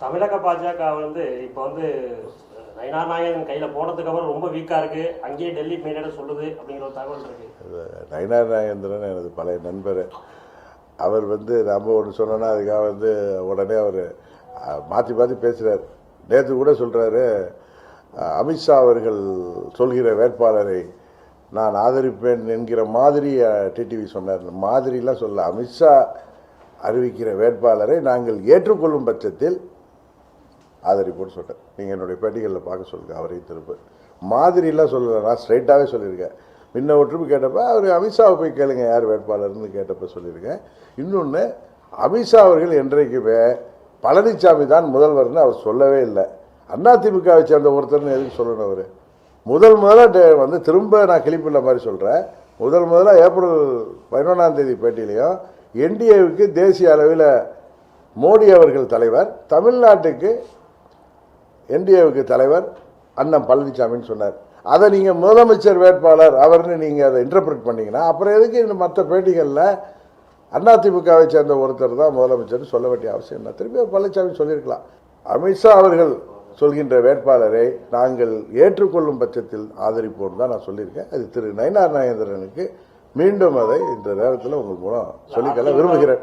தமிழக பாஜக இப்போ நயினார் நாகேந்திரன் கையில் போனதுக்கு அப்புறம் ரொம்ப வீக்காக இருக்கு, அங்கேயே டெல்லி மேலிட சொல்லுது அப்படிங்கிற ஒரு தகவல் இருக்கு. நயினார் நாகேந்திரன் எனது பழைய நண்பர். அவர் நம்ம ஒன்று சொன்னோன்னா அதுக்காக உடனே அவர் மாற்றி மாற்றி பேசுகிறார். நேற்று கூட சொல்கிறாரு, அமித்ஷா அவர்கள் சொல்கிற வேட்பாளரை நான் ஆதரிப்பேன் என்கிற மாதிரி டிடிவி சொன்னார். மாதிரிலாம் சொல்ல, அமித்ஷா அறிவிக்கிற வேட்பாளரை நாங்கள் ஏற்றுக்கொள்ளும் பட்சத்தில் ஆதரிப்போன்னு சொல்கிறேன். நீங்கள் என்னுடைய பேட்டிகளில் பார்க்க சொல்லுங்கள். அவரையும் திரும்ப மாதிரிலாம் சொல்லலை, நான் ஸ்ட்ரைட்டாகவே சொல்லியிருக்கேன். முன்ன ஒற்றுமை கேட்டப்போ அவர் அமித்ஷாவை போய் கேளுங்க யார் வேட்பாளர்னு கேட்டப்போ சொல்லியிருக்கேன். இன்னொன்று, அமித்ஷா அவர்கள் என்றைக்குமே பழனிசாமி தான் முதல்வர்னு அவர் சொல்லவே இல்லை. அதிமுகவை சேர்ந்த ஒருத்தர்னு எதுக்கு சொல்லணும்? அவர் முதலாக திரும்ப நான் கிளிப்பில்ல மாதிரி சொல்கிறேன். முதலாக ஏப்ரல் 11ஆம் தேதி பேட்டியிலையும் என்டிஏவுக்கு தேசிய அளவில் மோடி அவர்கள் தலைவர், தமிழ்நாட்டுக்கு என்டிஏவுக்கு தலைவர் அண்ணன் பழனிசாமின்னு சொன்னார். அதை நீங்கள் முதலமைச்சர் வேட்பாளர் அவர்னு நீங்கள் அதை இன்டர்பிரட் பண்ணிங்கன்னா அப்புறம் எதுக்கு இந்த மற்ற பேட்டிகளில் அதிமுகவை சேர்ந்த ஒருத்தர் தான் முதலமைச்சர்னு சொல்ல வேண்டிய அவசியம் என்ன? திரும்பி பழனிசாமி சொல்லியிருக்கலாம். அமித்ஷா அவர்கள் சொல்கின்ற வேட்பாளரை நாங்கள் ஏற்றுக்கொள்ளும் பட்சத்தில் ஆதரிப்போம் தான் நான் சொல்லியிருக்கேன். அது திரு நயினார் நாகேந்திரனுக்கு மீண்டும் அதை இந்த நேரத்தில் உங்கள் மூலம் சொல்லிக்கொள்ள விரும்புகிறேன்.